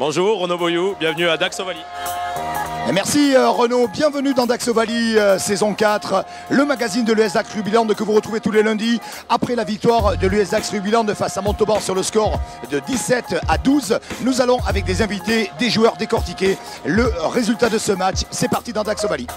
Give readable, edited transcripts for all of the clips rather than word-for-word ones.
Bonjour, Renaud Boyou, bienvenue à Dax Ovalie. Et merci Renaud, bienvenue dans Dax Ovalie saison 4, le magazine de l'US Dax Rugbyland que vous retrouvez tous les lundis après la victoire de l'US Dax Rugbyland face à Montauban sur le score de 17-12. Nous allons avec des invités, des joueurs décortiquer le résultat de ce match. C'est parti dans Dax Ovalie.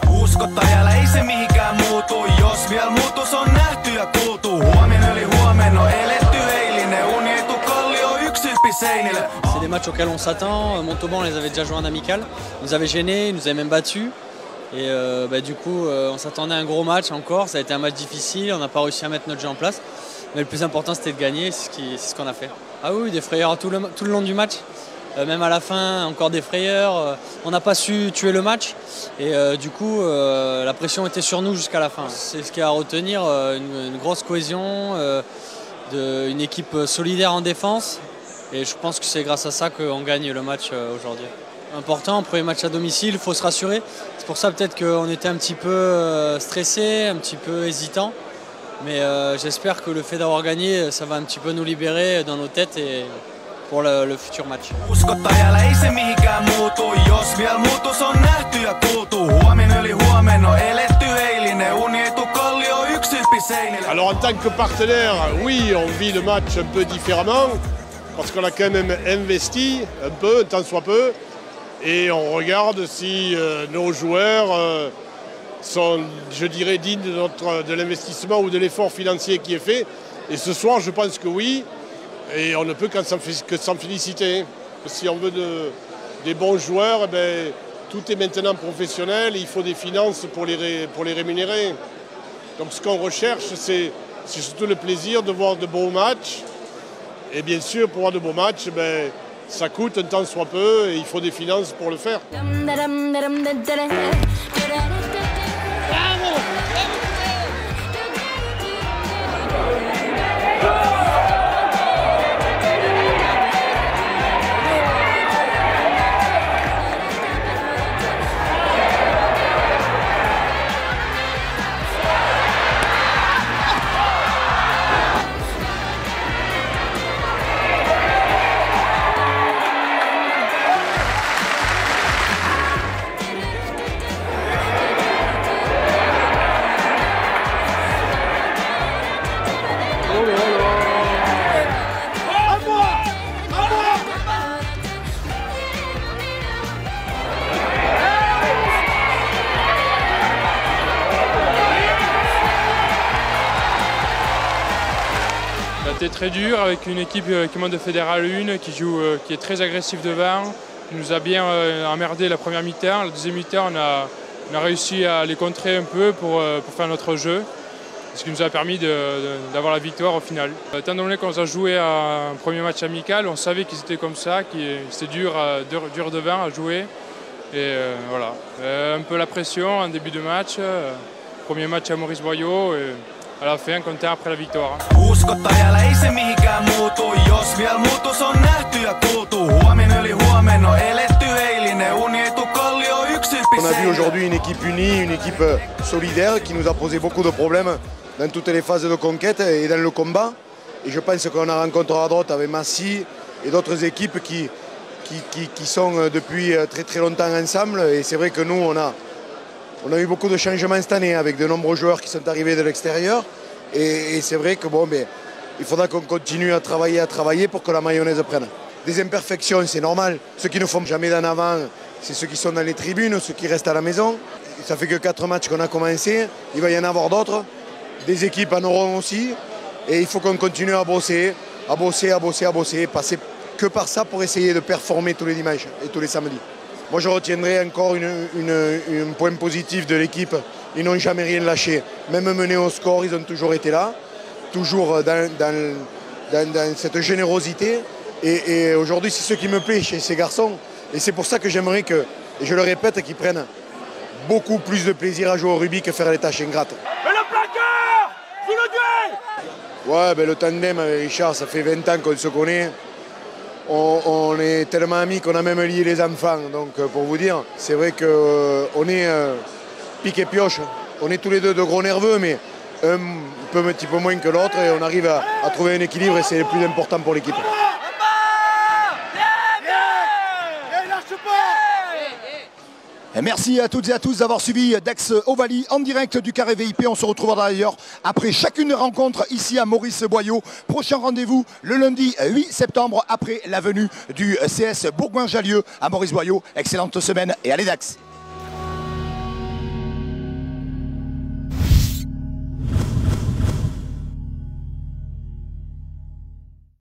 C'est des matchs auxquels on s'attend. Montauban, on les avait déjà joués en amical. Ils nous avaient gênés, ils nous avaient même battus. Et du coup, on s'attendait à un gros match encore. Ça a été un match difficile, on n'a pas réussi à mettre notre jeu en place. Mais le plus important, c'était de gagner, c'est ce qu'on a fait. Ah oui, des frayeurs tout le long du match. Même à la fin, encore des frayeurs. On n'a pas su tuer le match. Et du coup, la pression était sur nous jusqu'à la fin. C'est ce qu'il y a à retenir, une grosse cohésion, une équipe solidaire en défense. Et je pense que c'est grâce à ça qu'on gagne le match aujourd'hui. Important, premier match à domicile, il faut se rassurer. C'est pour ça peut-être qu'on était un petit peu stressé, un petit peu hésitant. Mais j'espère que le fait d'avoir gagné, ça va un petit peu nous libérer dans nos têtes et pour le futur match. Alors en tant que partenaire, oui, on vit le match un peu différemment. Parce qu'on a quand même investi un peu, tant soit peu, et on regarde si nos joueurs sont, je dirais, dignes de l'investissement ou de l'effort financier qui est fait. Et ce soir, je pense que oui, et on ne peut que s'en féliciter. Si on veut des bons joueurs, tout est maintenant professionnel, et il faut des finances pour les rémunérer. Donc ce qu'on recherche, c'est surtout le plaisir de voir de beaux matchs. Et bien sûr, pour avoir de beaux matchs, ça coûte un temps soit peu et il faut des finances pour le faire. C'était très dur avec une équipe qui monte de Fédéral 1, qui est très agressive devant, qui nous a bien emmerdé la première mi-temps. La deuxième mi-temps, on a réussi à les contrer un peu pour faire notre jeu, ce qui nous a permis d'avoir la victoire au final. Étant donné qu'on a joué un premier match amical, on savait qu'ils étaient comme ça, que c'était dur devant à jouer. Et voilà, un peu la pression en début de match, premier match à Maurice Boyau. Et à la fin, content après la victoire. On a vu aujourd'hui une équipe unie, une équipe solidaire qui nous a posé beaucoup de problèmes dans toutes les phases de conquête et dans le combat. Et je pense qu'on a rencontré à droite avec Massy et d'autres équipes qui sont depuis très très longtemps ensemble. Et c'est vrai que nous, on a eu beaucoup de changements cette année avec de nombreux joueurs qui sont arrivés de l'extérieur. Et c'est vrai que il faudra qu'on continue à travailler pour que la mayonnaise prenne. Des imperfections, c'est normal. Ceux qui ne font jamais d'en avant, c'est ceux qui sont dans les tribunes, ceux qui restent à la maison. Ça fait que 4 matchs qu'on a commencé. Il va y en avoir d'autres. Des équipes en auront aussi. Et il faut qu'on continue à bosser, passer que par ça pour essayer de performer tous les dimanches et tous les samedis. Moi, je retiendrai encore un point positif de l'équipe. Ils n'ont jamais rien lâché. Même menés au score, ils ont toujours été là, toujours dans cette générosité. Et aujourd'hui, c'est ce qui me plaît chez ces garçons. Et c'est pour ça que j'aimerais et je le répète, qu'ils prennent beaucoup plus de plaisir à jouer au rugby que faire les tâches ingrates. Mais le plaqueur, sous le duel. Ouais, le tandem avec Richard, ça fait 20 ans qu'on se connaît. On est tellement amis qu'on a même lié les enfants. Donc pour vous dire, c'est vrai qu'on est pique et pioche. On est tous les deux de gros nerveux, mais un petit peu moins que l'autre. Et on arrive à trouver un équilibre et c'est le plus important pour l'équipe. Merci à toutes et à tous d'avoir suivi Dax Ovalie en direct du Carré VIP. On se retrouvera d'ailleurs après chacune des rencontres ici à Maurice Boyau. Prochain rendez-vous le lundi 8 septembre après la venue du CS Bourgoin-Jallieu à Maurice Boyau. Excellente semaine et allez Dax!